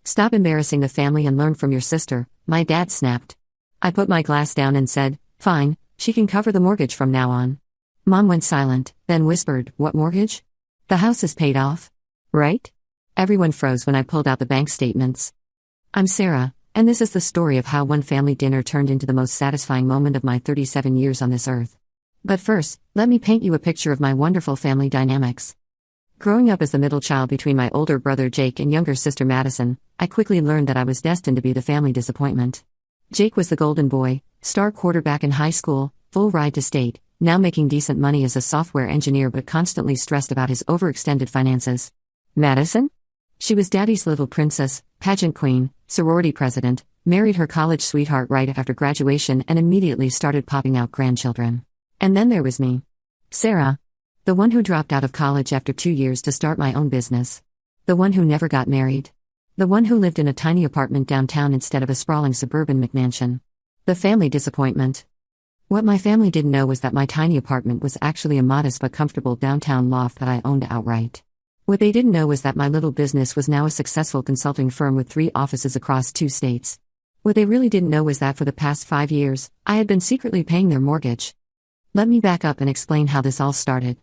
Stop embarrassing the family and learn from your sister, my dad snapped. I put my glass down and said, fine, she can cover the mortgage from now on. Mom went silent, then whispered, what mortgage? The house is paid off. Right? Everyone froze when I pulled out the bank statements. I'm Sarah, and this is the story of how one family dinner turned into the most satisfying moment of my 37 years on this earth. But first, let me paint you a picture of my wonderful family dynamics. Growing up as the middle child between my older brother Jake and younger sister Madison, I quickly learned that I was destined to be the family disappointment. Jake was the golden boy, star quarterback in high school, full ride to state, now making decent money as a software engineer but constantly stressed about his overextended finances. Madison? She was daddy's little princess, pageant queen, sorority president, married her college sweetheart right after graduation and immediately started popping out grandchildren. And then there was me. Sarah. The one who dropped out of college after 2 years to start my own business. The one who never got married. The one who lived in a tiny apartment downtown instead of a sprawling suburban McMansion. The family disappointment. What my family didn't know was that my tiny apartment was actually a modest but comfortable downtown loft that I owned outright. What they didn't know was that my little business was now a successful consulting firm with 3 offices across 2 states. What they really didn't know was that for the past 5 years, I had been secretly paying their mortgage. Let me back up and explain how this all started.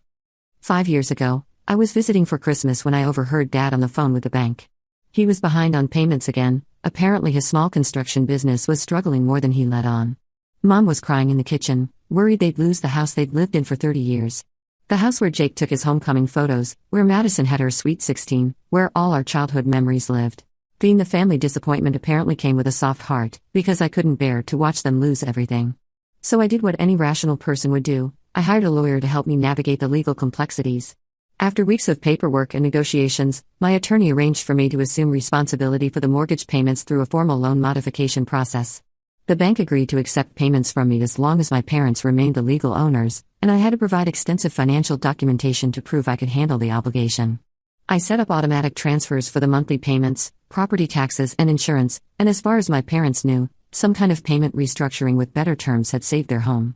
5 years ago, I was visiting for Christmas when I overheard Dad on the phone with the bank. He was behind on payments again. Apparently his small construction business was struggling more than he let on. Mom was crying in the kitchen, worried they'd lose the house they'd lived in for 30 years. The house where Jake took his homecoming photos, where Madison had her sweet 16, where all our childhood memories lived. Being the family disappointment apparently came with a soft heart, because I couldn't bear to watch them lose everything. So I did what any rational person would do. I hired a lawyer to help me navigate the legal complexities. After weeks of paperwork and negotiations, my attorney arranged for me to assume responsibility for the mortgage payments through a formal loan modification process. The bank agreed to accept payments from me as long as my parents remained the legal owners, and I had to provide extensive financial documentation to prove I could handle the obligation. I set up automatic transfers for the monthly payments, property taxes and insurance, and as far as my parents knew, some kind of payment restructuring with better terms had saved their home.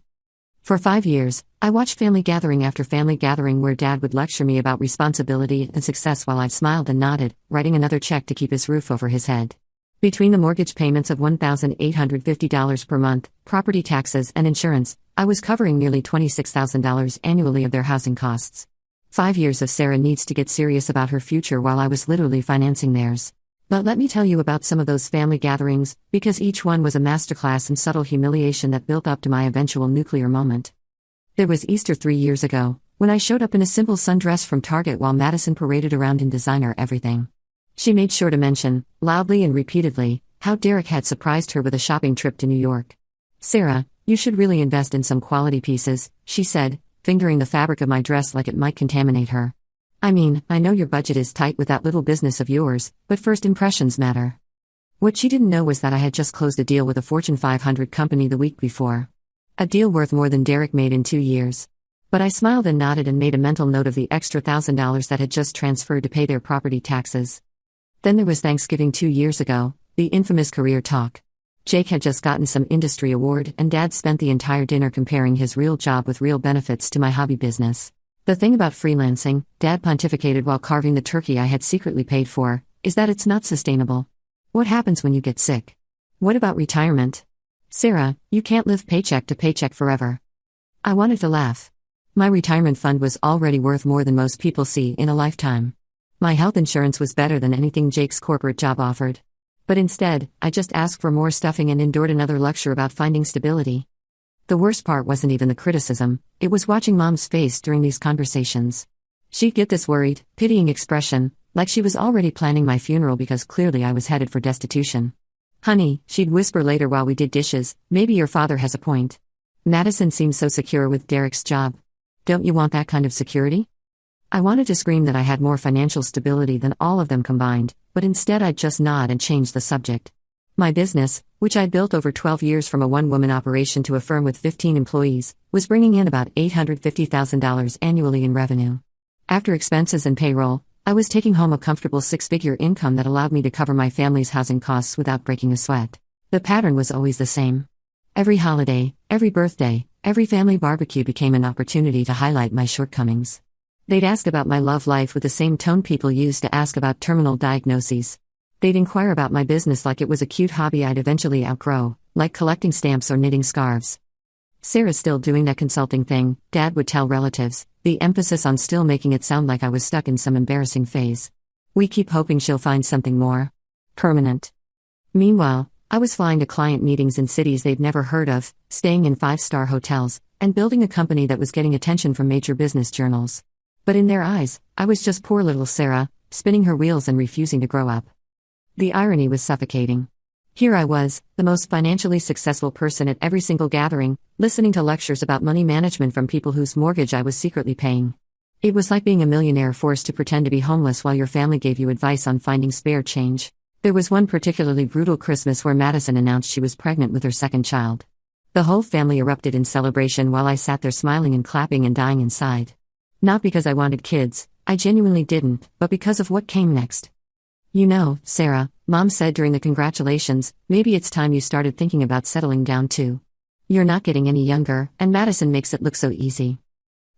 For 5 years, I watched family gathering after family gathering where Dad would lecture me about responsibility and success while I smiled and nodded, writing another check to keep his roof over his head. Between the mortgage payments of $1,850 per month, property taxes and insurance, I was covering nearly $26,000 annually of their housing costs. 5 years of Sarah needs to get serious about her future while I was literally financing theirs. But let me tell you about some of those family gatherings, because each one was a masterclass in subtle humiliation that built up to my eventual nuclear moment. There was Easter 3 years ago, when I showed up in a simple sundress from Target while Madison paraded around in designer everything. She made sure to mention, loudly and repeatedly, how Derek had surprised her with a shopping trip to New York. Sarah, you should really invest in some quality pieces, she said, fingering the fabric of my dress like it might contaminate her. I mean, I know your budget is tight with that little business of yours, but first impressions matter. What she didn't know was that I had just closed a deal with a Fortune 500 company the week before. A deal worth more than Derek made in 2 years. But I smiled and nodded and made a mental note of the extra $1,000 that had just transferred to pay their property taxes. Then there was Thanksgiving 2 years ago, the infamous career talk. Jake had just gotten some industry award and Dad spent the entire dinner comparing his real job with real benefits to my hobby business. The thing about freelancing, Dad pontificated while carving the turkey I had secretly paid for, is that it's not sustainable. What happens when you get sick? What about retirement? Sarah, you can't live paycheck to paycheck forever. I wanted to laugh. My retirement fund was already worth more than most people see in a lifetime. My health insurance was better than anything Jake's corporate job offered. But instead, I just asked for more stuffing and endured another lecture about finding stability. The worst part wasn't even the criticism, it was watching Mom's face during these conversations. She'd get this worried, pitying expression, like she was already planning my funeral because clearly I was headed for destitution. Honey, she'd whisper later while we did dishes, maybe your father has a point. Madison seems so secure with Derek's job. Don't you want that kind of security? I wanted to scream that I had more financial stability than all of them combined, but instead I'd just nod and change the subject. My business, which I'd built over 12 years from a one-woman operation to a firm with 15 employees, was bringing in about $850,000 annually in revenue. After expenses and payroll, I was taking home a comfortable 6-figure income that allowed me to cover my family's housing costs without breaking a sweat. The pattern was always the same. Every holiday, every birthday, every family barbecue became an opportunity to highlight my shortcomings. They'd ask about my love life with the same tone people use to ask about terminal diagnoses. They'd inquire about my business like it was a cute hobby I'd eventually outgrow, like collecting stamps or knitting scarves. "Sarah's still doing that consulting thing," Dad would tell relatives, the emphasis on still making it sound like I was stuck in some embarrassing phase. "We keep hoping she'll find something more permanent." Meanwhile, I was flying to client meetings in cities they'd never heard of, staying in five-star hotels, and building a company that was getting attention from major business journals. But in their eyes, I was just poor little Sarah, spinning her wheels and refusing to grow up. The irony was suffocating. Here I was, the most financially successful person at every single gathering, listening to lectures about money management from people whose mortgage I was secretly paying. It was like being a millionaire forced to pretend to be homeless while your family gave you advice on finding spare change. There was one particularly brutal Christmas where Madison announced she was pregnant with her second child. The whole family erupted in celebration while I sat there smiling and clapping and dying inside. Not because I wanted kids, I genuinely didn't, but because of what came next. "You know, Sarah," Mom said during the congratulations, "maybe it's time you started thinking about settling down too. You're not getting any younger, and Madison makes it look so easy."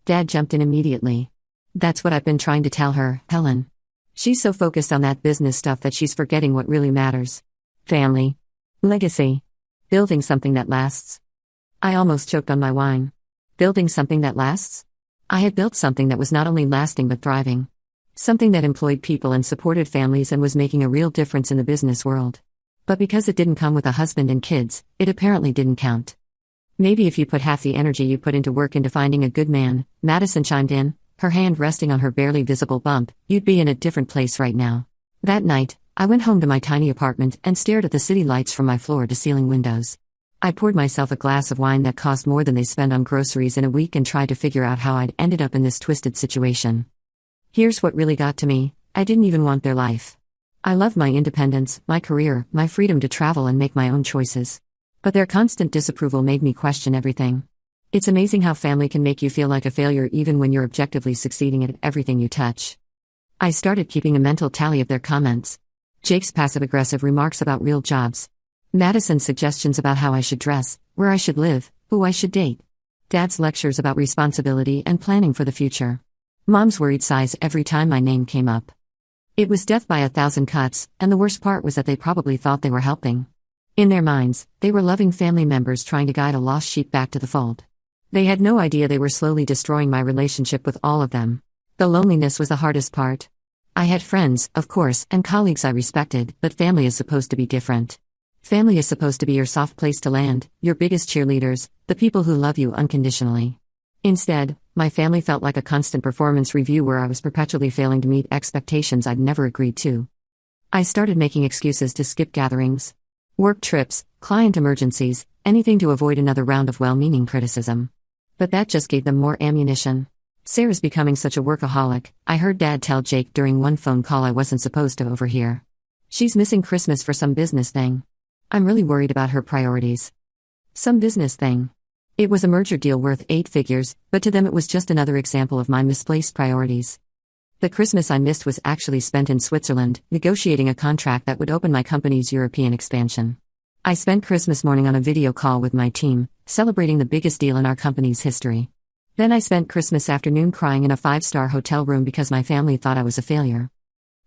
Dad jumped in immediately. "That's what I've been trying to tell her, Helen. She's so focused on that business stuff that she's forgetting what really matters. Family. Legacy. Building something that lasts." I almost choked on my wine. Building something that lasts? I had built something that was not only lasting but thriving. Something that employed people and supported families and was making a real difference in the business world. But because it didn't come with a husband and kids, it apparently didn't count. "Maybe if you put half the energy you put into work into finding a good man," Madison chimed in, her hand resting on her barely visible bump, "you'd be in a different place right now." That night, I went home to my tiny apartment and stared at the city lights from my floor-to-ceiling windows. I poured myself a glass of wine that cost more than they spend on groceries in a week and tried to figure out how I'd ended up in this twisted situation. Here's what really got to me: I didn't even want their life. I loved my independence, my career, my freedom to travel and make my own choices. But their constant disapproval made me question everything. It's amazing how family can make you feel like a failure even when you're objectively succeeding at everything you touch. I started keeping a mental tally of their comments. Jake's passive-aggressive remarks about real jobs. Madison's suggestions about how I should dress, where I should live, who I should date. Dad's lectures about responsibility and planning for the future. Mom's worried sighs every time my name came up. It was death by 1,000 cuts, and the worst part was that they probably thought they were helping. In their minds, they were loving family members trying to guide a lost sheep back to the fold. They had no idea they were slowly destroying my relationship with all of them. The loneliness was the hardest part. I had friends, of course, and colleagues I respected, but family is supposed to be different. Family is supposed to be your soft place to land, your biggest cheerleaders, the people who love you unconditionally. Instead, my family felt like a constant performance review where I was perpetually failing to meet expectations I'd never agreed to. I started making excuses to skip gatherings. Work trips, client emergencies, anything to avoid another round of well-meaning criticism. But that just gave them more ammunition. "Sarah's becoming such a workaholic," I heard Dad tell Jake during one phone call I wasn't supposed to overhear. "She's missing Christmas for some business thing. I'm really worried about her priorities." Some business thing. It was a merger deal worth 8 figures, but to them it was just another example of my misplaced priorities. The Christmas I missed was actually spent in Switzerland, negotiating a contract that would open my company's European expansion. I spent Christmas morning on a video call with my team, celebrating the biggest deal in our company's history. Then I spent Christmas afternoon crying in a 5-star hotel room because my family thought I was a failure.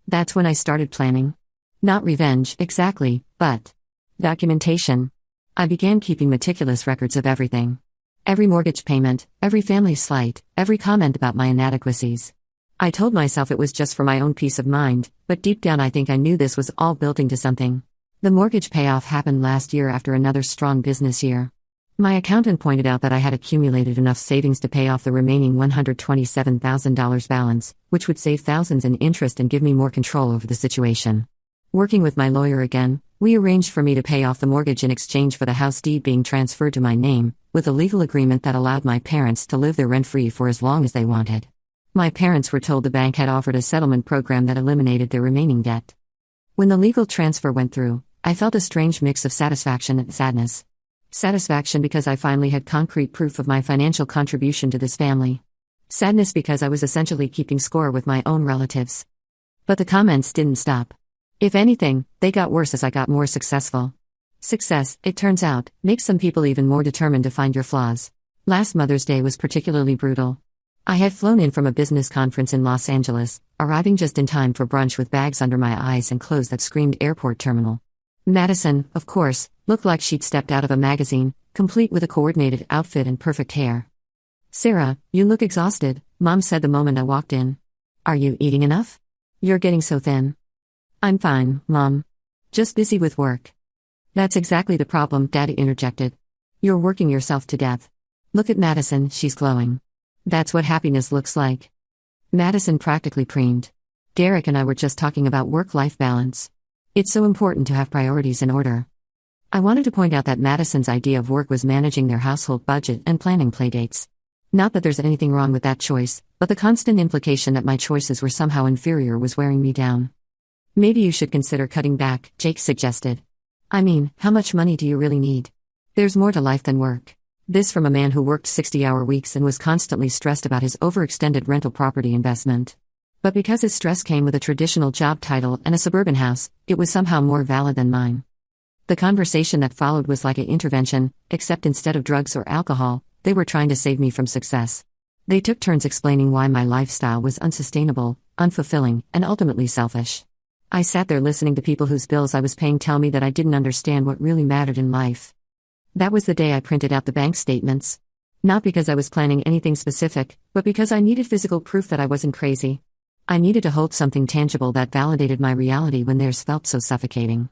That's when I started planning. Not revenge, exactly, but documentation. I began keeping meticulous records of everything. Every mortgage payment, every family slight, every comment about my inadequacies. I told myself it was just for my own peace of mind, but deep down I think I knew this was all building to something. The mortgage payoff happened last year after another strong business year. My accountant pointed out that I had accumulated enough savings to pay off the remaining $127,000 balance, which would save thousands in interest and give me more control over the situation. Working with my lawyer again, we arranged for me to pay off the mortgage in exchange for the house deed being transferred to my name, with a legal agreement that allowed my parents to live there rent-free for as long as they wanted. My parents were told the bank had offered a settlement program that eliminated their remaining debt. When the legal transfer went through, I felt a strange mix of satisfaction and sadness. Satisfaction because I finally had concrete proof of my financial contribution to this family. Sadness because I was essentially keeping score with my own relatives. But the comments didn't stop. If anything, they got worse as I got more successful. Success, it turns out, makes some people even more determined to find your flaws. Last Mother's Day was particularly brutal. I had flown in from a business conference in Los Angeles, arriving just in time for brunch with bags under my eyes and clothes that screamed airport terminal. Madison, of course, looked like she'd stepped out of a magazine, complete with a coordinated outfit and perfect hair. "Sarah, you look exhausted," Mom said the moment I walked in. "Are you eating enough? You're getting so thin." "I'm fine, Mom. Just busy with work." "That's exactly the problem," Daddy interjected. "You're working yourself to death. Look at Madison, she's glowing. That's what happiness looks like." Madison practically preened. "Derek and I were just talking about work-life balance. It's so important to have priorities in order." I wanted to point out that Madison's idea of work was managing their household budget and planning playdates. Not that there's anything wrong with that choice, but the constant implication that my choices were somehow inferior was wearing me down. "Maybe you should consider cutting back," Jake suggested. "I mean, how much money do you really need? There's more to life than work." This from a man who worked 60-hour weeks and was constantly stressed about his overextended rental property investment. But because his stress came with a traditional job title and a suburban house, it was somehow more valid than mine. The conversation that followed was like an intervention, except instead of drugs or alcohol, they were trying to save me from success. They took turns explaining why my lifestyle was unsustainable, unfulfilling, and ultimately selfish. I sat there listening to people whose bills I was paying tell me that I didn't understand what really mattered in life. That was the day I printed out the bank statements. Not because I was planning anything specific, but because I needed physical proof that I wasn't crazy. I needed to hold something tangible that validated my reality when theirs felt so suffocating.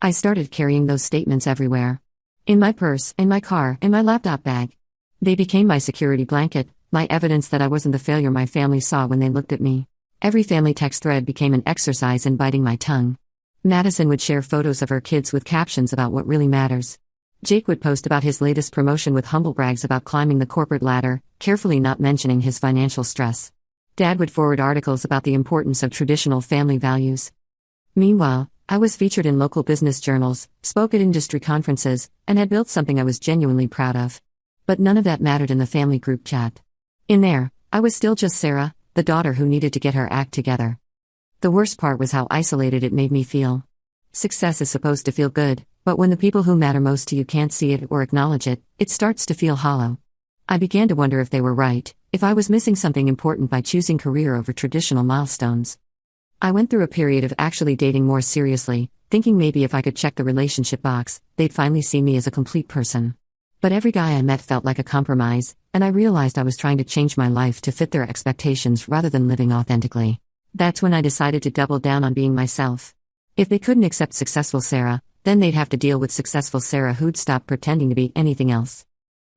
I started carrying those statements everywhere. In my purse, in my car, in my laptop bag. They became my security blanket, my evidence that I wasn't the failure my family saw when they looked at me. Every family text thread became an exercise in biting my tongue. Madison would share photos of her kids with captions about what really matters. Jake would post about his latest promotion with humble brags about climbing the corporate ladder, carefully not mentioning his financial stress. Dad would forward articles about the importance of traditional family values. Meanwhile, I was featured in local business journals, spoke at industry conferences, and had built something I was genuinely proud of. But none of that mattered in the family group chat. In there, I was still just Sarah, the daughter who needed to get her act together. The worst part was how isolated it made me feel. Success is supposed to feel good, but when the people who matter most to you can't see it or acknowledge it, it starts to feel hollow. I began to wonder if they were right, if I was missing something important by choosing career over traditional milestones. I went through a period of actually dating more seriously, thinking maybe if I could check the relationship box, they'd finally see me as a complete person. But every guy I met felt like a compromise, and I realized I was trying to change my life to fit their expectations rather than living authentically. That's when I decided to double down on being myself. If they couldn't accept successful Sarah, then they'd have to deal with successful Sarah who'd stop pretending to be anything else.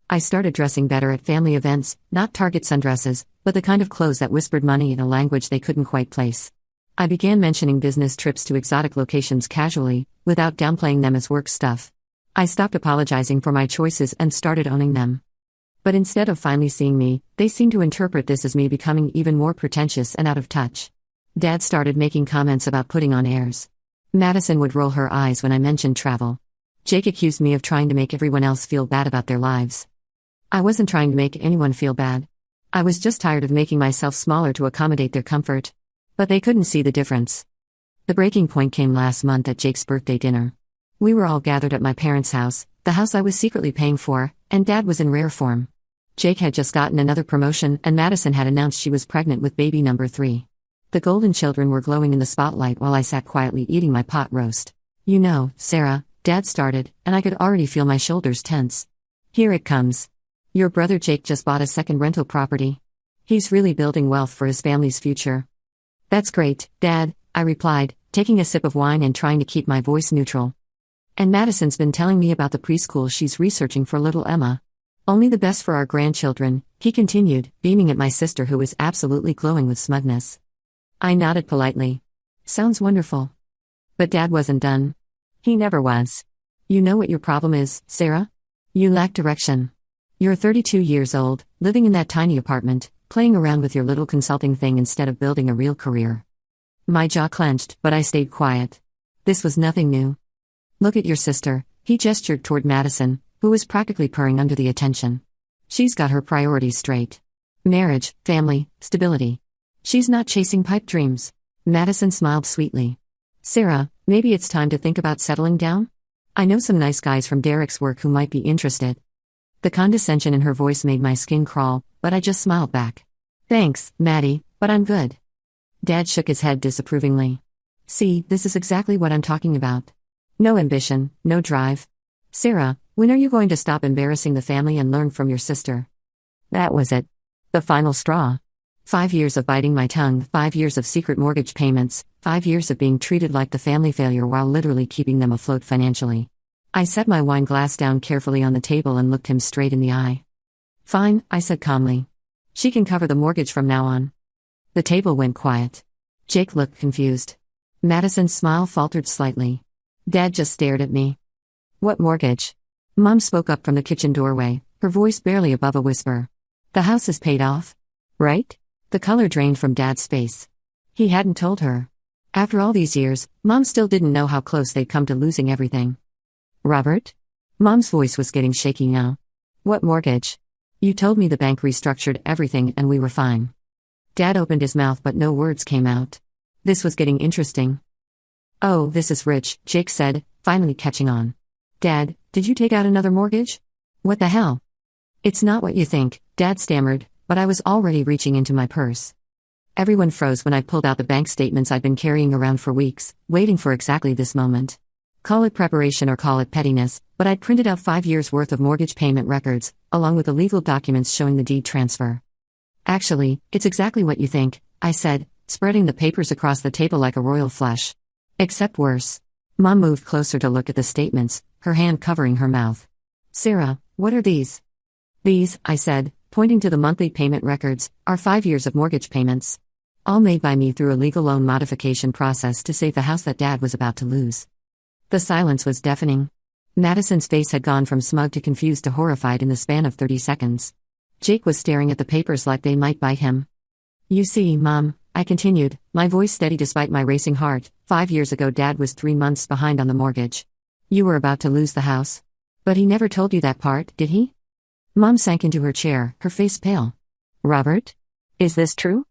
I started dressing better at family events, not Target sundresses, but the kind of clothes that whispered money in a language they couldn't quite place. I began mentioning business trips to exotic locations casually, without downplaying them as work stuff. I stopped apologizing for my choices and started owning them. But instead of finally seeing me, they seemed to interpret this as me becoming even more pretentious and out of touch. Dad started making comments about putting on airs. Madison would roll her eyes when I mentioned travel. Jake accused me of trying to make everyone else feel bad about their lives. I wasn't trying to make anyone feel bad. I was just tired of making myself smaller to accommodate their comfort. But they couldn't see the difference. The breaking point came last month at Jake's birthday dinner. We were all gathered at my parents' house, the house I was secretly paying for, and Dad was in rare form. Jake had just gotten another promotion and Madison had announced she was pregnant with baby number 3. The golden children were glowing in the spotlight while I sat quietly eating my pot roast. "You know, Sarah," Dad started, and I could already feel my shoulders tense. "Here it comes. Your brother Jake just bought a second rental property. He's really building wealth for his family's future." "That's great, Dad," I replied, taking a sip of wine and trying to keep my voice neutral. "And Madison's been telling me about the preschool she's researching for little Emma. Only the best for our grandchildren," he continued, beaming at my sister who was absolutely glowing with smugness. I nodded politely. "Sounds wonderful." But Dad wasn't done. He never was. "You know what your problem is, Sarah? You lack direction. You're 32 years old, living in that tiny apartment, playing around with your little consulting thing instead of building a real career." My jaw clenched, but I stayed quiet. This was nothing new. "Look at your sister," he gestured toward Madison, who was practically purring under the attention. "She's got her priorities straight. Marriage, family, stability. She's not chasing pipe dreams." Madison smiled sweetly. "Sarah, maybe it's time to think about settling down? I know some nice guys from Derek's work who might be interested." The condescension in her voice made my skin crawl, but I just smiled back. Thanks, Maddie, but I'm good. Dad shook his head disapprovingly. See, this is exactly what I'm talking about. No ambition, no drive. Sarah, when are you going to stop embarrassing the family and learn from your sister? That was it. The final straw. 5 years of biting my tongue, 5 years of secret mortgage payments, 5 years of being treated like the family failure while literally keeping them afloat financially. I set my wine glass down carefully on the table and looked him straight in the eye. Fine, I said calmly. She can cover the mortgage from now on. The table went quiet. Jake looked confused. Madison's smile faltered slightly. Dad just stared at me. What mortgage? Mom spoke up from the kitchen doorway, her voice barely above a whisper. The house is paid off. Right? The color drained from Dad's face. He hadn't told her. After all these years, Mom still didn't know how close they'd come to losing everything. Robert? Mom's voice was getting shaky now. What mortgage? You told me the bank restructured everything and we were fine. Dad opened his mouth but no words came out. This was getting interesting. Oh, this is rich, Jake said, finally catching on. Dad, did you take out another mortgage? What the hell? It's not what you think, Dad stammered, but I was already reaching into my purse. Everyone froze when I pulled out the bank statements I'd been carrying around for weeks, waiting for exactly this moment. Call it preparation or call it pettiness, but I'd printed out 5 years' worth of mortgage payment records, along with the legal documents showing the deed transfer. Actually, it's exactly what you think, I said, spreading the papers across the table like a royal flush. Except worse. Mom moved closer to look at the statements, her hand covering her mouth. Sarah, what are these? These, I said, pointing to the monthly payment records, are 5 years of mortgage payments. All made by me through a legal loan modification process to save the house that Dad was about to lose. The silence was deafening. Madison's face had gone from smug to confused to horrified in the span of 30 seconds. Jake was staring at the papers like they might bite him. You see, Mom, I continued, my voice steady despite my racing heart, 5 years ago Dad was 3 months behind on the mortgage. You were about to lose the house. But he never told you that part, did he? Mom sank into her chair, her face pale. Robert? Is this true?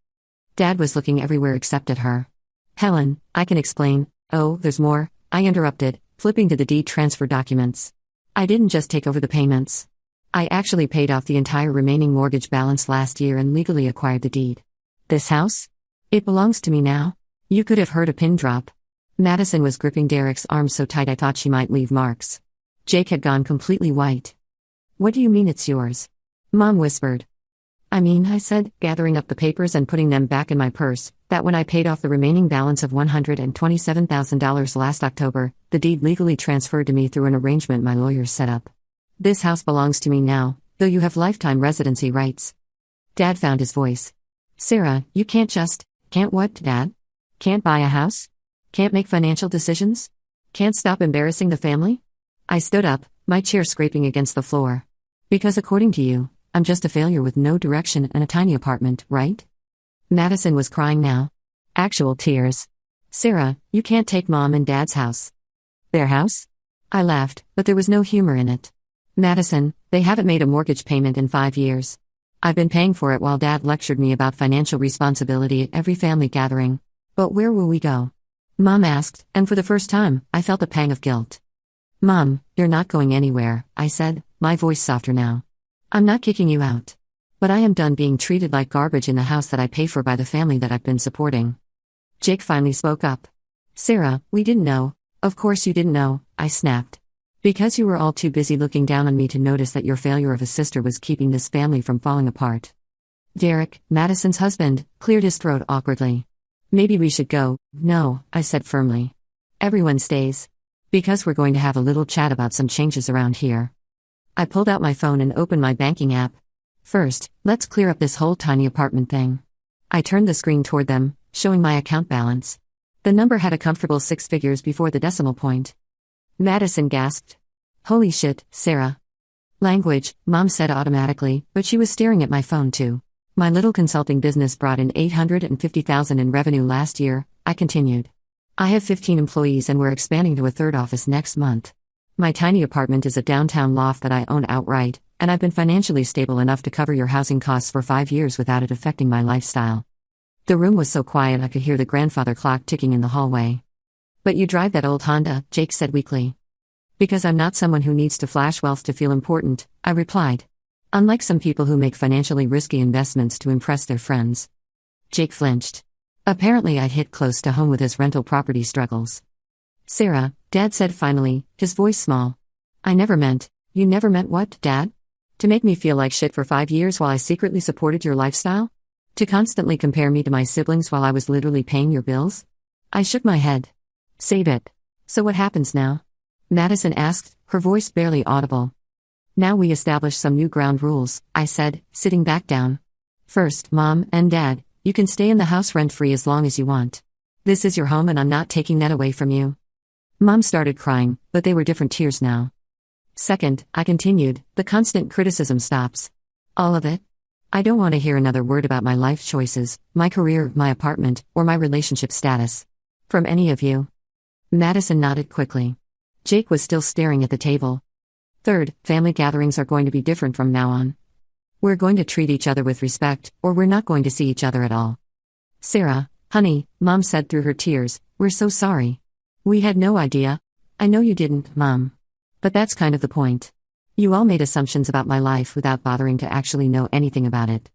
Dad was looking everywhere except at her. Helen, I can explain. Oh, there's more, I interrupted, flipping to the deed transfer documents. I didn't just take over the payments. I actually paid off the entire remaining mortgage balance last year and legally acquired the deed. This house? It belongs to me now. You could have heard a pin drop. Madison was gripping Derek's arm so tight I thought she might leave marks. Jake had gone completely white. What do you mean it's yours? Mom whispered. I said, gathering up the papers and putting them back in my purse, that when I paid off the remaining balance of $127,000 last October, the deed legally transferred to me through an arrangement my lawyers set up. This house belongs to me now, though you have lifetime residency rights. Dad found his voice. Sarah, you can't what, Dad? Can't buy a house? Can't make financial decisions? Can't stop embarrassing the family? I stood up, my chair scraping against the floor. Because according to you, I'm just a failure with no direction and a tiny apartment, right? Madison was crying now. Actual tears. Sarah, you can't take Mom and Dad's house. Their house? I laughed, but there was no humor in it. Madison, they haven't made a mortgage payment in 5 years. I've been paying for it while Dad lectured me about financial responsibility at every family gathering. But where will we go? Mom asked, and for the first time, I felt a pang of guilt. Mom, you're not going anywhere, I said, my voice softer now. I'm not kicking you out. But I am done being treated like garbage in the house that I pay for by the family that I've been supporting. Jake finally spoke up. Sarah, we didn't know. Of course you didn't know, I snapped. Because you were all too busy looking down on me to notice that your failure of a sister was keeping this family from falling apart. Derek, Madison's husband, cleared his throat awkwardly. Maybe we should go. No, I said firmly. Everyone stays. Because we're going to have a little chat about some changes around here. I pulled out my phone and opened my banking app. First, let's clear up this whole tiny apartment thing. I turned the screen toward them, showing my account balance. The number had a comfortable 6 figures before the decimal point. Madison gasped. Holy shit, Sarah. Language, Mom said automatically, but she was staring at my phone too. My little consulting business brought in $850,000 in revenue last year, I continued. I have 15 employees and we're expanding to a 3rd office next month. My tiny apartment is a downtown loft that I own outright, and I've been financially stable enough to cover your housing costs for 5 years without it affecting my lifestyle. The room was so quiet I could hear the grandfather clock ticking in the hallway. But you drive that old Honda, Jake said weakly. Because I'm not someone who needs to flash wealth to feel important, I replied. Unlike some people who make financially risky investments to impress their friends. Jake flinched. Apparently I'd hit close to home with his rental property struggles. Sarah, Dad said finally, his voice small. You never meant what, Dad? To make me feel like shit for 5 years while I secretly supported your lifestyle? To constantly compare me to my siblings while I was literally paying your bills? I shook my head. Save it. So what happens now? Madison asked, her voice barely audible. Now we establish some new ground rules, I said, sitting back down. First, Mom and Dad, you can stay in the house rent-free as long as you want. This is your home and I'm not taking that away from you. Mom started crying, but they were different tears now. Second, I continued, the constant criticism stops. All of it? I don't want to hear another word about my life choices, my career, my apartment, or my relationship status. From any of you. Madison nodded quickly. Jake was still staring at the table. Third, family gatherings are going to be different from now on. We're going to treat each other with respect, or we're not going to see each other at all. Sarah, honey, Mom said through her tears, we're so sorry. We had no idea. I know you didn't, Mom. But that's kind of the point. You all made assumptions about my life without bothering to actually know anything about it.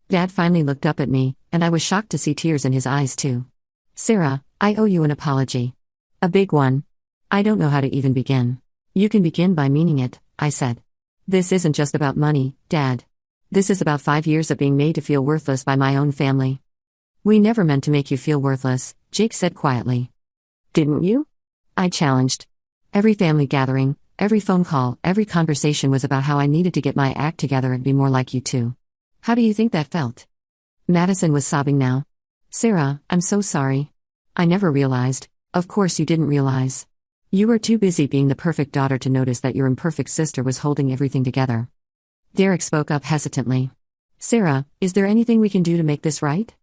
Dad finally looked up at me, and I was shocked to see tears in his eyes too. Sarah, I owe you an apology. A big one. I don't know how to even begin. You can begin by meaning it, I said. This isn't just about money, Dad. This is about 5 years of being made to feel worthless by my own family. We never meant to make you feel worthless, Jake said quietly. Didn't you? I challenged. Every family gathering, every phone call, every conversation was about how I needed to get my act together and be more like you two. How do you think that felt? Madison was sobbing now. Sarah, I'm so sorry. I never realized. Of course you didn't realize. You were too busy being the perfect daughter to notice that your imperfect sister was holding everything together. Derek spoke up hesitantly. Sarah, is there anything we can do to make this right?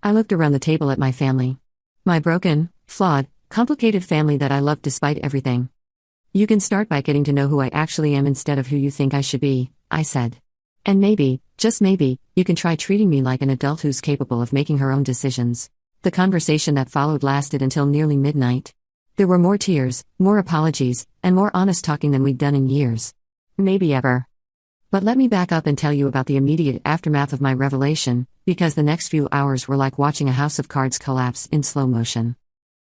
I looked around the table at my family. My broken, flawed, complicated family that I loved despite everything. You can start by getting to know who I actually am instead of who you think I should be, I said. And maybe, just maybe, you can try treating me like an adult who's capable of making her own decisions. The conversation that followed lasted until nearly midnight. There were more tears, more apologies, and more honest talking than we'd done in years. Maybe ever. But let me back up and tell you about the immediate aftermath of my revelation, because the next few hours were like watching a house of cards collapse in slow motion.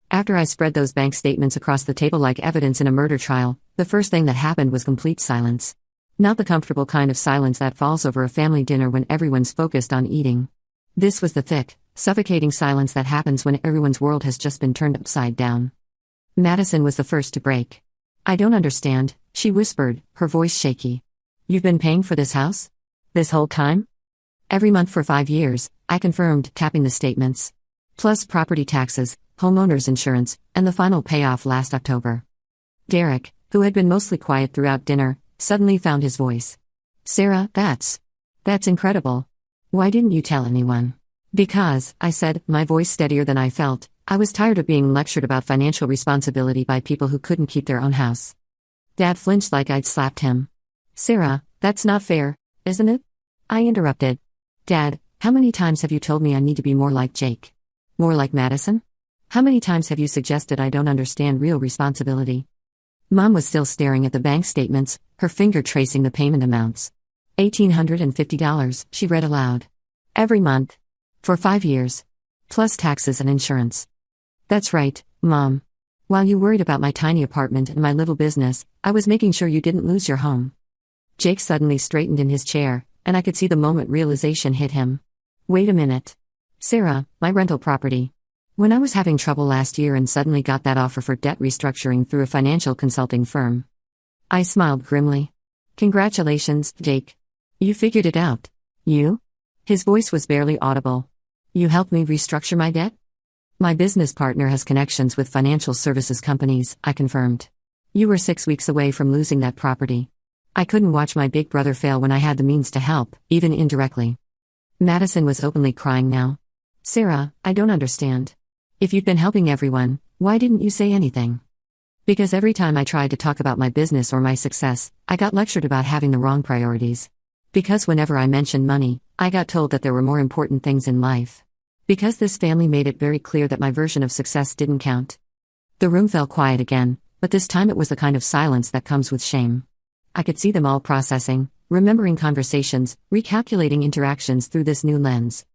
After I spread those bank statements across the table like evidence in a murder trial, the first thing that happened was complete silence. Not the comfortable kind of silence that falls over a family dinner when everyone's focused on eating. This was the thick, suffocating silence that happens when everyone's world has just been turned upside down. Madison was the first to break. I don't understand, she whispered, her voice shaky. You've been paying for this house? This whole time? Every month for 5 years, I confirmed, tapping the statements. Plus property taxes, homeowner's insurance, and the final payoff last October. Derek, who had been mostly quiet throughout dinner, suddenly found his voice. Sarah, that's incredible. Why didn't you tell anyone? Because, I said, my voice steadier than I felt, I was tired of being lectured about financial responsibility by people who couldn't keep their own house. Dad flinched like I'd slapped him. Sarah, that's not fair, isn't it? I interrupted. Dad, how many times have you told me I need to be more like Jake? More like Madison? How many times have you suggested I don't understand real responsibility? Mom was still staring at the bank statements, her finger tracing the payment amounts. $1,850, she read aloud. Every month. For 5 years. Plus taxes and insurance. That's right, Mom. While you worried about my tiny apartment and my little business, I was making sure you didn't lose your home. Jake suddenly straightened in his chair, and I could see the moment realization hit him. Wait a minute. Sarah, my rental property. When I was having trouble last year and suddenly got that offer for debt restructuring through a financial consulting firm. I smiled grimly. Congratulations, Jake. You figured it out. You? His voice was barely audible. You helped me restructure my debt? My business partner has connections with financial services companies, I confirmed. You were 6 weeks away from losing that property. I couldn't watch my big brother fail when I had the means to help, even indirectly. Madison was openly crying now. Sarah, I don't understand. If you'd been helping everyone, why didn't you say anything? Because every time I tried to talk about my business or my success, I got lectured about having the wrong priorities. Because whenever I mentioned money, I got told that there were more important things in life. Because this family made it very clear that my version of success didn't count. The room fell quiet again, but this time it was the kind of silence that comes with shame. I could see them all processing, remembering conversations, recalculating interactions through this new lens.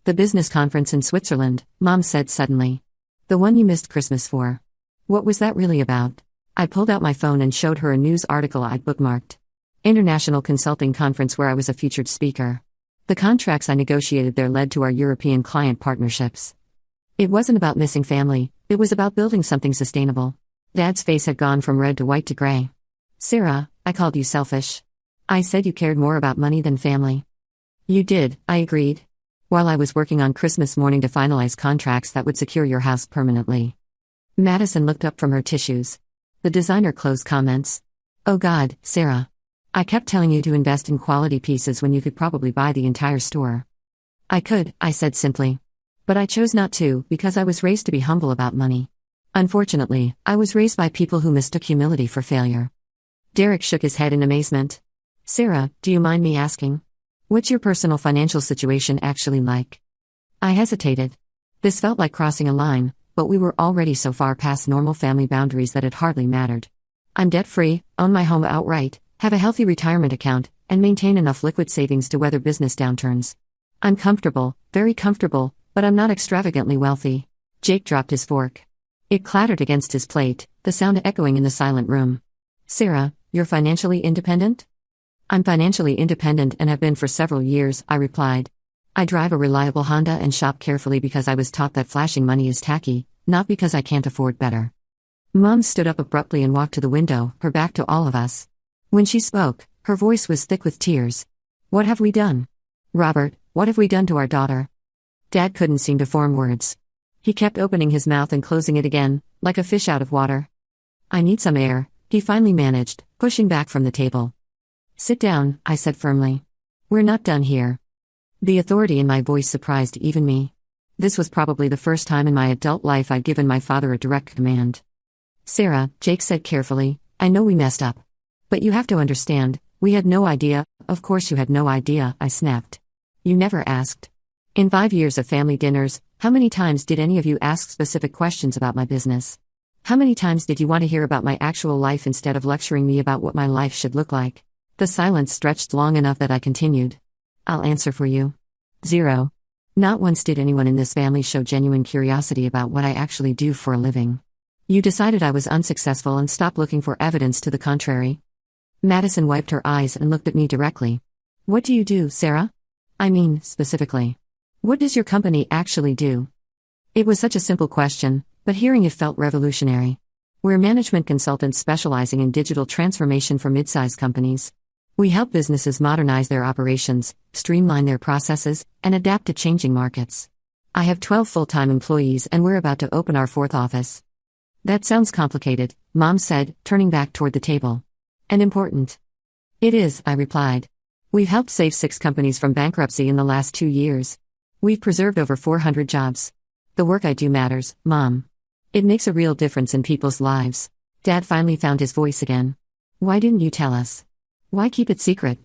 The business conference in Switzerland, Mom said suddenly. The one you missed Christmas for. What was that really about? I pulled out my phone and showed her a news article I'd bookmarked. International Consulting Conference where I was a featured speaker. The contracts I negotiated there led to our European client partnerships. It wasn't about missing family, it was about building something sustainable. Dad's face had gone from red to white to gray. Sarah, I called you selfish. I said you cared more about money than family. You did, I agreed. While I was working on Christmas morning to finalize contracts that would secure your house permanently. Madison looked up from her tissues. The designer closed comments. Oh God, Sarah. I kept telling you to invest in quality pieces when you could probably buy the entire store. I could, I said simply. But I chose not to, because I was raised to be humble about money. Unfortunately, I was raised by people who mistook humility for failure. Derek shook his head in amazement. Sarah, do you mind me asking? What's your personal financial situation actually like? I hesitated. This felt like crossing a line, but we were already so far past normal family boundaries that it hardly mattered. I'm debt-free, own my home outright, have a healthy retirement account, and maintain enough liquid savings to weather business downturns. I'm comfortable, very comfortable, but I'm not extravagantly wealthy. Jake dropped his fork. It clattered against his plate, the sound echoing in the silent room. Sarah, you're financially independent? I'm financially independent and have been for several years, I replied. I drive a reliable Honda and shop carefully because I was taught that flashing money is tacky, not because I can't afford better. Mom stood up abruptly and walked to the window, her back to all of us. When she spoke, her voice was thick with tears. What have we done? Robert, what have we done to our daughter? Dad couldn't seem to form words. He kept opening his mouth and closing it again, like a fish out of water. I need some air, he finally managed, pushing back from the table. Sit down, I said firmly. We're not done here. The authority in my voice surprised even me. This was probably the first time in my adult life I'd given my father a direct command. Sarah, Jake said carefully, I know we messed up. But you have to understand, we had no idea. Of course you had no idea, I snapped. You never asked. In 5 years of family dinners, how many times did any of you ask specific questions about my business? How many times did you want to hear about my actual life instead of lecturing me about what my life should look like? The silence stretched long enough that I continued. I'll answer for you. 0. Not once did anyone in this family show genuine curiosity about what I actually do for a living. You decided I was unsuccessful and stopped looking for evidence to the contrary. Madison wiped her eyes and looked at me directly. What do you do, Sarah? I mean, specifically. What does your company actually do? It was such a simple question, but hearing it felt revolutionary. We're management consultants specializing in digital transformation for mid-sized companies. We help businesses modernize their operations, streamline their processes, and adapt to changing markets. I have 12 full-time employees and we're about to open our 4th office. That sounds complicated, Mom said, turning back toward the table. And important. It is, I replied. We've helped save 6 companies from bankruptcy in the last 2 years. We've preserved over 400 jobs. The work I do matters, Mom. It makes a real difference in people's lives. Dad finally found his voice again. Why didn't you tell us? Why keep it secret?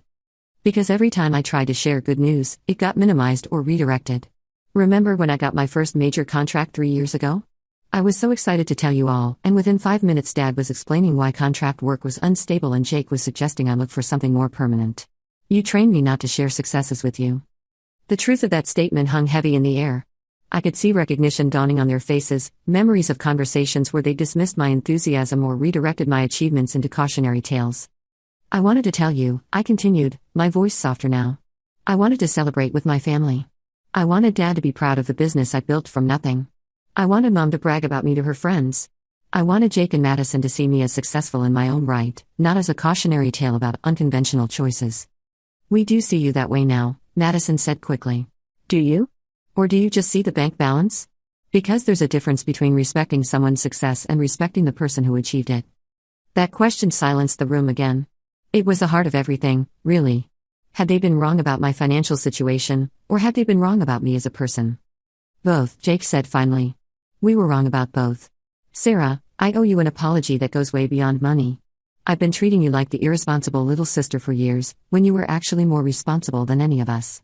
Because every time I tried to share good news, it got minimized or redirected. Remember when I got my first major contract 3 years ago? I was so excited to tell you all, and within 5 minutes Dad was explaining why contract work was unstable and Jake was suggesting I look for something more permanent. You trained me not to share successes with you. The truth of that statement hung heavy in the air. I could see recognition dawning on their faces, memories of conversations where they dismissed my enthusiasm or redirected my achievements into cautionary tales. I wanted to tell you, I continued, my voice softer now. I wanted to celebrate with my family. I wanted Dad to be proud of the business I built from nothing. I wanted Mom to brag about me to her friends. I wanted Jake and Madison to see me as successful in my own right, not as a cautionary tale about unconventional choices. We do see you that way now, Madison said quickly. Do you? Or do you just see the bank balance? Because there's a difference between respecting someone's success and respecting the person who achieved it. That question silenced the room again. It was the heart of everything, really. Had they been wrong about my financial situation, or had they been wrong about me as a person? Both, Jake said finally. We were wrong about both. Sarah, I owe you an apology that goes way beyond money. I've been treating you like the irresponsible little sister for years, when you were actually more responsible than any of us.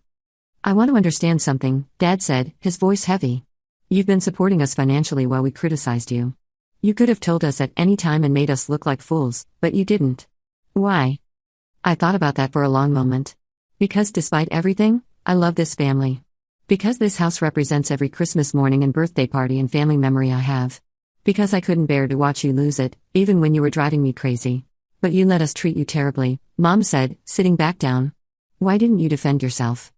I want to understand something, Dad said, his voice heavy. You've been supporting us financially while we criticized you. You could have told us at any time and made us look like fools, but you didn't. Why? I thought about that for a long moment. Because despite everything, I love this family. Because this house represents every Christmas morning and birthday party and family memory I have. Because I couldn't bear to watch you lose it, even when you were driving me crazy. But you let us treat you terribly, Mom said, sitting back down. Why didn't you defend yourself?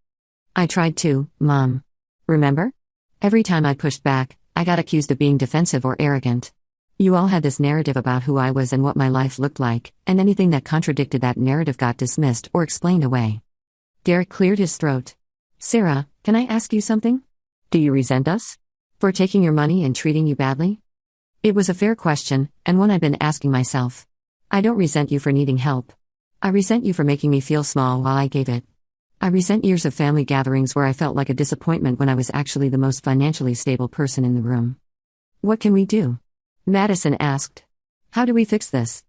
I tried to, Mom. Remember? Every time I pushed back, I got accused of being defensive or arrogant. You all had this narrative about who I was and what my life looked like, and anything that contradicted that narrative got dismissed or explained away. Derek cleared his throat. Sarah, can I ask you something? Do you resent us? For taking your money and treating you badly? It was a fair question, and one I'd been asking myself. I don't resent you for needing help. I resent you for making me feel small while I gave it. I resent years of family gatherings where I felt like a disappointment when I was actually the most financially stable person in the room. What can we do? Madison asked. How do we fix this?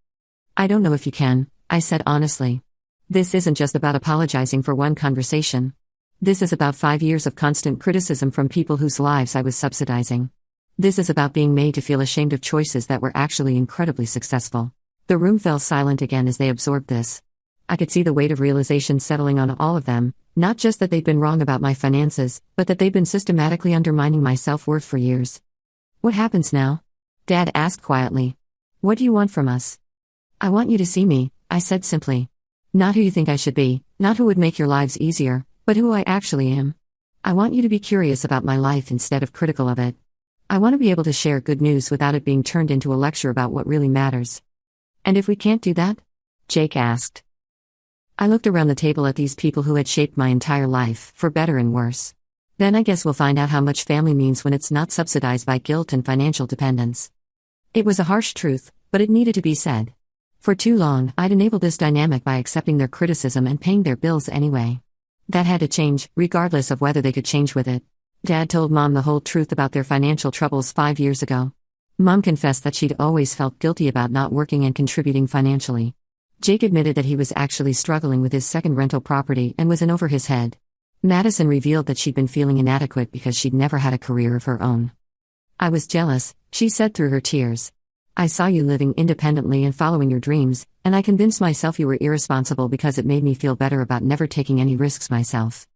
I don't know if you can, I said honestly. This isn't just about apologizing for one conversation. This is about 5 years of constant criticism from people whose lives I was subsidizing. This is about being made to feel ashamed of choices that were actually incredibly successful. The room fell silent again as they absorbed this. I could see the weight of realization settling on all of them, not just that they'd been wrong about my finances, but that they'd been systematically undermining my self-worth for years. What happens now? Dad asked quietly. What do you want from us? I want you to see me, I said simply. Not who you think I should be, not who would make your lives easier, but who I actually am. I want you to be curious about my life instead of critical of it. I want to be able to share good news without it being turned into a lecture about what really matters. And if we can't do that? Jake asked. I looked around the table at these people who had shaped my entire life, for better and worse. Then I guess we'll find out how much family means when it's not subsidized by guilt and financial dependence. It was a harsh truth, but it needed to be said. For too long, I'd enabled this dynamic by accepting their criticism and paying their bills anyway. That had to change, regardless of whether they could change with it. Dad told Mom the whole truth about their financial troubles 5 years ago. Mom confessed that she'd always felt guilty about not working and contributing financially. Jake admitted that he was actually struggling with his second rental property and was in over his head. Madison revealed that she'd been feeling inadequate because she'd never had a career of her own. I was jealous, she said through her tears. I saw you living independently and following your dreams, and I convinced myself you were irresponsible because it made me feel better about never taking any risks myself.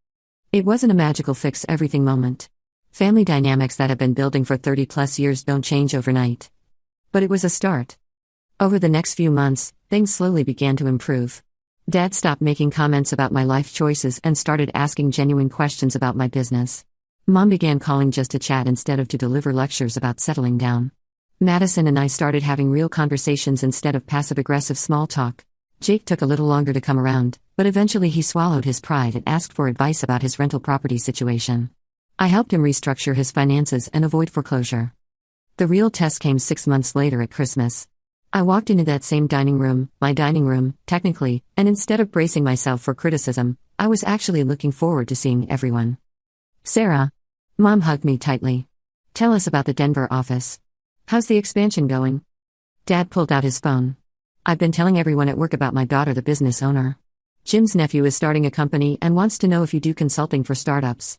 It wasn't a magical fix-everything moment. Family dynamics that have been building for 30-plus years don't change overnight. But it was a start. Over the next few months, things slowly began to improve. Dad stopped making comments about my life choices and started asking genuine questions about my business. Mom began calling just to chat instead of to deliver lectures about settling down. Madison and I started having real conversations instead of passive-aggressive small talk. Jake took a little longer to come around, but eventually he swallowed his pride and asked for advice about his rental property situation. I helped him restructure his finances and avoid foreclosure. The real test came 6 months later at Christmas. I walked into that same dining room, my dining room, technically, and instead of bracing myself for criticism, I was actually looking forward to seeing everyone. Sarah. Mom hugged me tightly. Tell us about the Denver office. How's the expansion going? Dad pulled out his phone. I've been telling everyone at work about my daughter, the business owner. Jim's nephew is starting a company and wants to know if you do consulting for startups.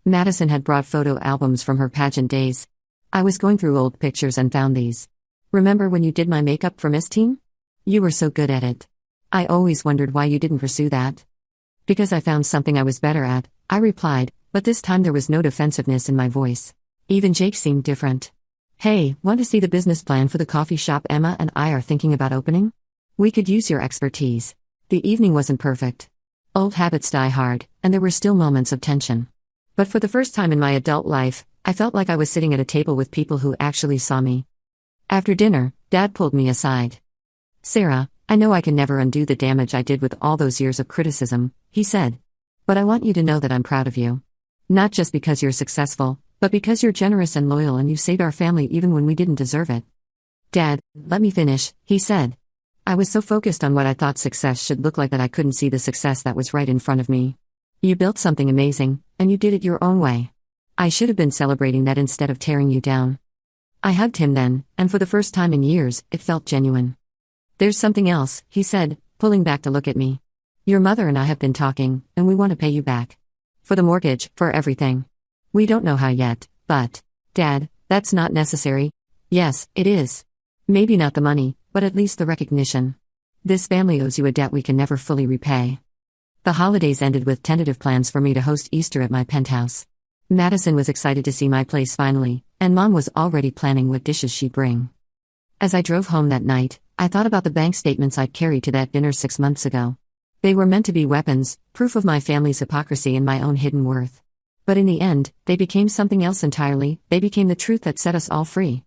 Madison had brought photo albums from her pageant days. I was going through old pictures and found these. Remember when you did my makeup for Miss Teen? You were so good at it. I always wondered why you didn't pursue that. Because I found something I was better at, I replied, but this time there was no defensiveness in my voice. Even Jake seemed different. Hey, want to see the business plan for the coffee shop Emma and I are thinking about opening? We could use your expertise. The evening wasn't perfect. Old habits die hard, and there were still moments of tension. But for the first time in my adult life, I felt like I was sitting at a table with people who actually saw me. After dinner, Dad pulled me aside. Sarah, I know I can never undo the damage I did with all those years of criticism, he said. But I want you to know that I'm proud of you. Not just because you're successful, but because you're generous and loyal and you saved our family even when we didn't deserve it. Dad, let me finish, he said. I was so focused on what I thought success should look like that I couldn't see the success that was right in front of me. You built something amazing, and you did it your own way. I should have been celebrating that instead of tearing you down. I hugged him then, and for the first time in years, it felt genuine. There's something else, he said, pulling back to look at me. Your mother and I have been talking, and we want to pay you back. For the mortgage, for everything. We don't know how yet, but, Dad, that's not necessary. Yes, it is. Maybe not the money, but at least the recognition. This family owes you a debt we can never fully repay. The holidays ended with tentative plans for me to host Easter at my penthouse. Madison was excited to see my place finally, and Mom was already planning what dishes she'd bring. As I drove home that night, I thought about the bank statements I'd carried to that dinner 6 months ago. They were meant to be weapons, proof of my family's hypocrisy and my own hidden worth. But in the end, they became something else entirely. They became the truth that set us all free.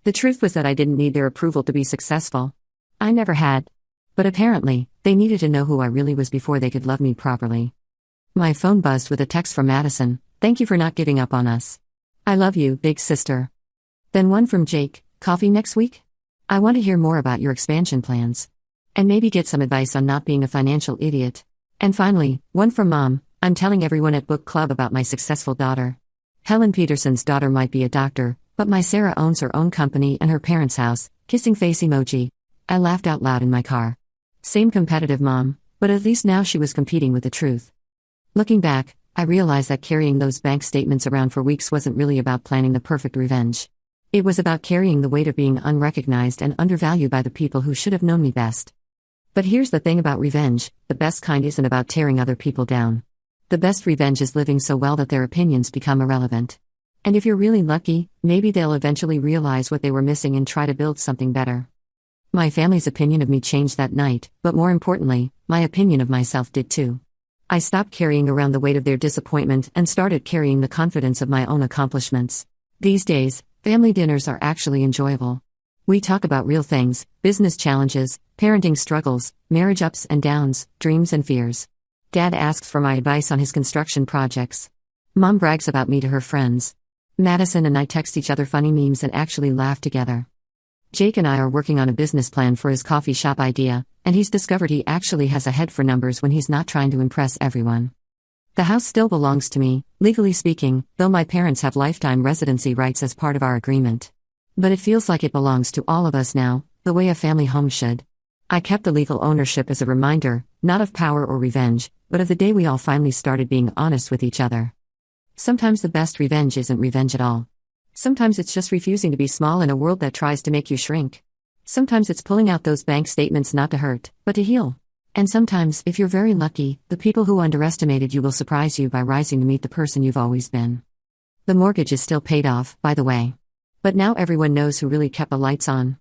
The truth was that I didn't need their approval to be successful. I never had. But apparently, they needed to know who I really was before they could love me properly. My phone buzzed with a text from Madison. "Thank you for not giving up on us. I love you, big sister." Then one from Jake. "Coffee next week? I want to hear more about your expansion plans. And maybe get some advice on not being a financial idiot." And finally, one from Mom. "I'm telling everyone at book club about my successful daughter. Helen Peterson's daughter might be a doctor, but my Sarah owns her own company and her parents' house." Kissing face emoji. I laughed out loud in my car. Same competitive mom, but at least now she was competing with the truth. Looking back, I realized that carrying those bank statements around for weeks wasn't really about planning the perfect revenge. It was about carrying the weight of being unrecognized and undervalued by the people who should have known me best. But here's the thing about revenge: the best kind isn't about tearing other people down. The best revenge is living so well that their opinions become irrelevant. And if you're really lucky, maybe they'll eventually realize what they were missing and try to build something better. My family's opinion of me changed that night, but more importantly, my opinion of myself did too. I stopped carrying around the weight of their disappointment and started carrying the confidence of my own accomplishments. These days, family dinners are actually enjoyable. We talk about real things: business challenges, parenting struggles, marriage ups and downs, dreams and fears. Dad asks for my advice on his construction projects. Mom brags about me to her friends. Madison and I text each other funny memes and actually laugh together. Jake and I are working on a business plan for his coffee shop idea, and he's discovered he actually has a head for numbers when he's not trying to impress everyone. The house still belongs to me, legally speaking, though my parents have lifetime residency rights as part of our agreement. But it feels like it belongs to all of us now, the way a family home should. I kept the legal ownership as a reminder, not of power or revenge, but of the day we all finally started being honest with each other. Sometimes the best revenge isn't revenge at all. Sometimes it's just refusing to be small in a world that tries to make you shrink. Sometimes it's pulling out those bank statements not to hurt, but to heal. And sometimes, if you're very lucky, the people who underestimated you will surprise you by rising to meet the person you've always been. The mortgage is still paid off, by the way. But now everyone knows who really kept the lights on.